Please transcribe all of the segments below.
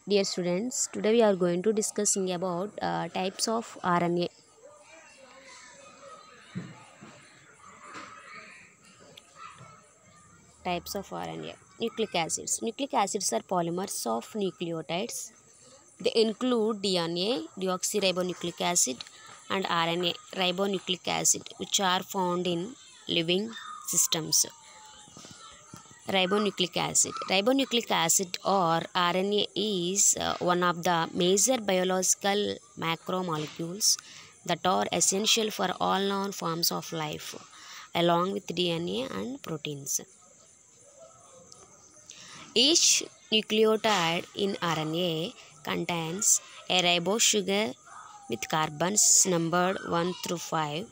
Dear students, today we are going to discussing about types of RNA. Types of RNA. Nucleic acids. Nucleic acids are polymers of nucleotides. They include DNA, deoxyribonucleic acid, and RNA, ribonucleic acid, which are found in living systems. Ribonucleic acid. Ribonucleic acid or RNA is one of the major biological macromolecules that are essential for all known forms of life, along with DNA and proteins. Each nucleotide in RNA contains a ribose sugar with carbons numbered 1 through 5.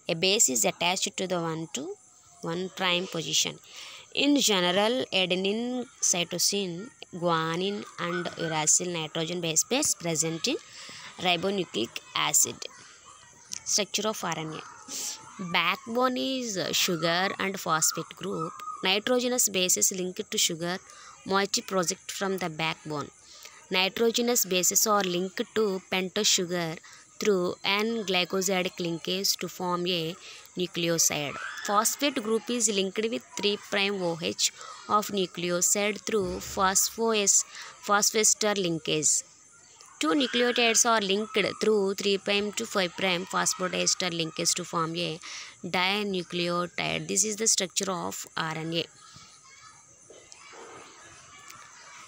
A base is attached to the 1 to 1 prime position. In general, adenine, cytosine, guanine, and uracil nitrogen base pairs present in ribonucleic acid. Structure of RNA. Backbone is sugar and phosphate group. Nitrogenous bases linked to sugar moiety project from the backbone. Nitrogenous bases are linked to pentose sugar through N-glycosidic linkage to form a nucleoside. Phosphate group is linked with 3' OH of nucleoside through phosphester linkage. Two nucleotides are linked through 3' to 5' phosphodiester linkage to form a dinucleotide. This is the structure of RNA.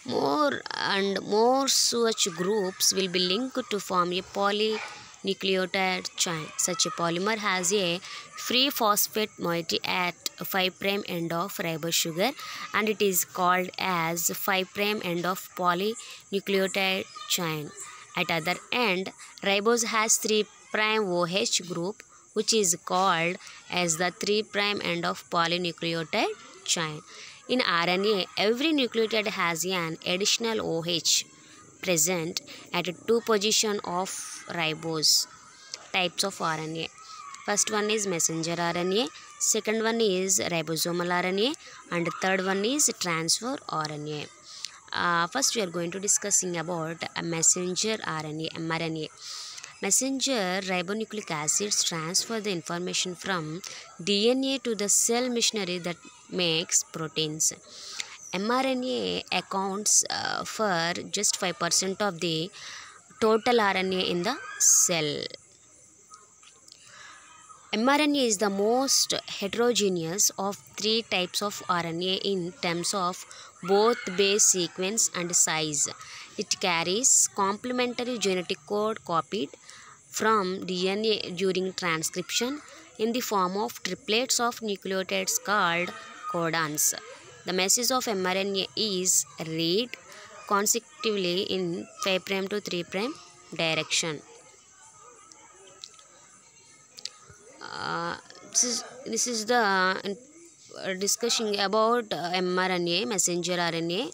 More and more such groups will be linked to form a polynucleotide chain. Such a polymer has a free phosphate moiety at 5' end of ribose sugar, and it is called as 5' end of polynucleotide chain. At other end, ribose has 3' OH group, which is called as the 3' end of polynucleotide chain. In RNA, every nucleotide has an additional OH present at 2 position of ribose. Types of RNA. First one is messenger RNA, second one is ribosomal RNA, and third one is transfer RNA. First we are going to discussing about a messenger RNA, mRNA. Messenger ribonucleic acids transfer the information from DNA to the cell machinery that makes proteins. mRNA accounts for just 5% of the total RNA in the cell. mRNA is the most heterogeneous of three types of RNA in terms of both base sequence and size. It carries complementary genetic code copied from DNA during transcription in the form of triplets of nucleotides called codons. The message of mRNA is read consecutively in 5' to 3' direction. This is the discussion about mRNA, messenger RNA.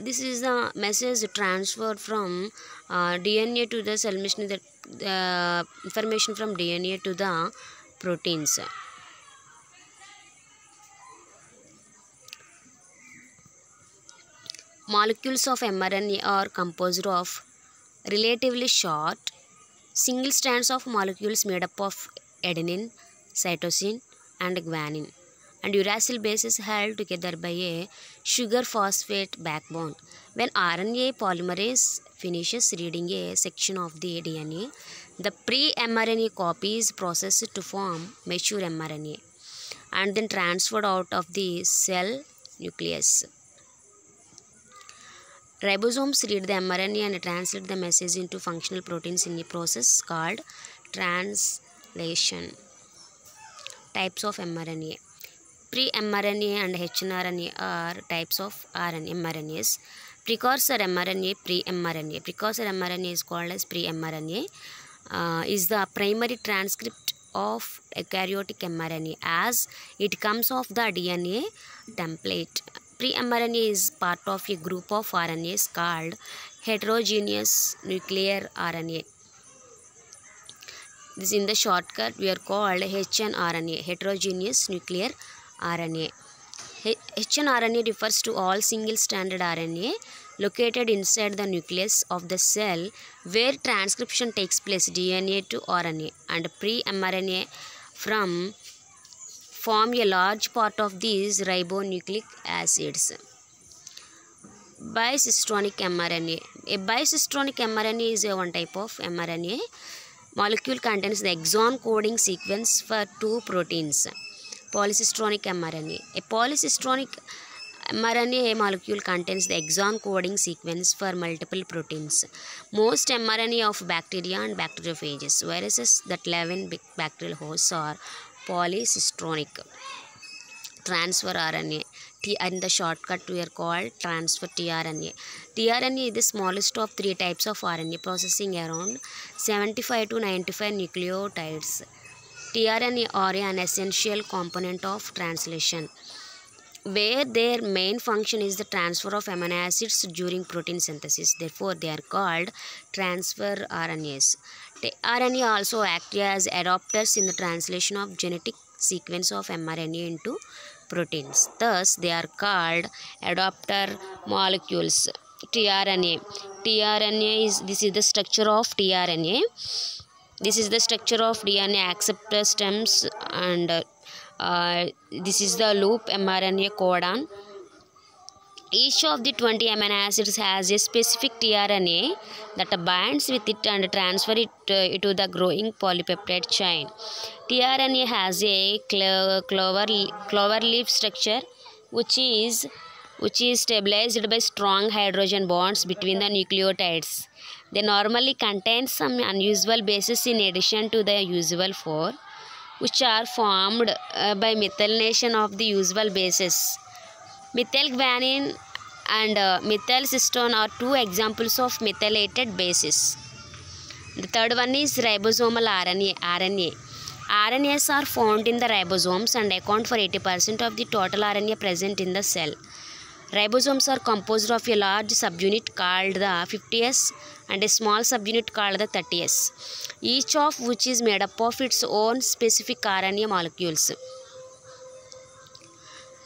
This is the message transferred from DNA to the cell machinery, the information from DNA to the proteins. Molecules of mRNA are composed of relatively short single strands of molecules made up of adenine, cytosine, and guanine, and uracil bases held together by a sugar phosphate backbone. When RNA polymerase finishes reading a section of the DNA, the pre-mRNA copy is processed to form mature mRNA and then transferred out of the cell nucleus. Ribosomes read the mRNA and translate the message into functional proteins in a process called translation. Types of mRNA. Pre-mRNA and hnRNA are types of mRNAs. Precursor mRNA, pre-mRNA. Precursor mRNA is called as pre-mRNA. Is the primary transcript of eukaryotic mRNA as it comes off the DNA template. Pre-mRNA is part of a group of RNAs called heterogeneous nuclear RNA. This in the shortcut we are called hnRNA, heterogeneous nuclear RNA. hnRNA refers to all single-stranded RNA located inside the nucleus of the cell where transcription takes place, DNA to RNA, and pre-mRNA form a large part of these ribonucleic acids. Bicistronic mRNA. A bicistronic mRNA is one type of mRNA. Molecule contains the exon coding sequence for two proteins. Polycistronic mRNA. A polycistronic mRNA molecule contains the exon coding sequence for multiple proteins. Most mRNA of bacteria and bacteriophages, viruses that live in bacterial hosts, are polycistronic. Transfer RNA. In the shortcut we are called transfer tRNA. tRNA is the smallest of three types of RNA, processing around 75 to 95 nucleotides. tRNA are an essential component of translation, where their main function is the transfer of amino acids during protein synthesis. Therefore, they are called transfer RNAs. tRNA also act as adapters in the translation of genetic sequence of mRNA into proteins. Thus, they are called adapter molecules. tRNA. This is the structure of tRNA. This is the structure of DNA acceptor stems, and this is the loop mRNA codon. Each of the 20 amino acids has a specific tRNA that binds with it and transfer it to the growing polypeptide chain. tRNA has a clover leaf structure which is stabilized by strong hydrogen bonds between the nucleotides. They normally contain some unusual bases in addition to the usual four, which are formed by methylation of the usual bases. Methylguanine and methylcystone are two examples of methylated bases. The third one is ribosomal RNA. RNAs are found in the ribosomes and account for 80% of the total RNA present in the cell. Ribosomes are composed of a large subunit called the 50S and a small subunit called the 30S, each of which is made up of its own specific RNA molecules.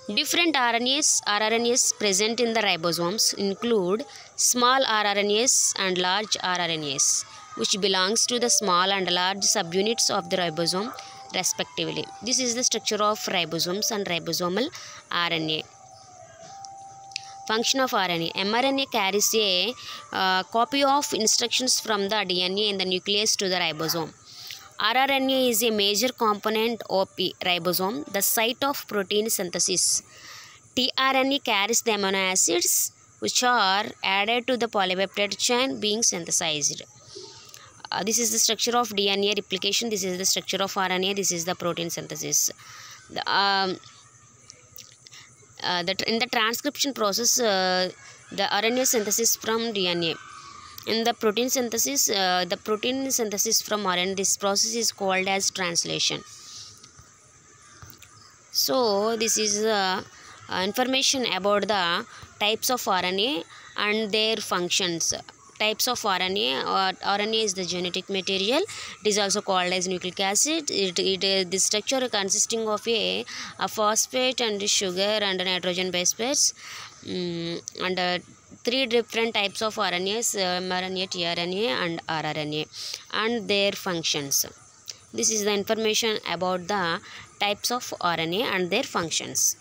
Different rRNAs present in the ribosomes include small rRNAs and large rRNAs, which belongs to the small and large subunits of the ribosome respectively. This is the structure of ribosomes and ribosomal RNA. Function of RNA. mRNA carries a copy of instructions from the DNA in the nucleus to the ribosome. rRNA is a major component of ribosome, the site of protein synthesis. tRNA carries the amino acids which are added to the polypeptide chain being synthesized. This is the structure of DNA replication. This is the structure of RNA. This is the protein synthesis. In the transcription process, the RNA synthesis from DNA. In the protein synthesis, from RNA, this process is called as translation. So, this is information about the types of RNA and their functions. Types of RNA. RNA is the genetic material. It is also called as nucleic acid. The structure consisting of a phosphate and sugar and nitrogen base pairs. And three different types of RNAs: mRNA, tRNA, and rRNA, and their functions. This is the information about the types of RNA and their functions.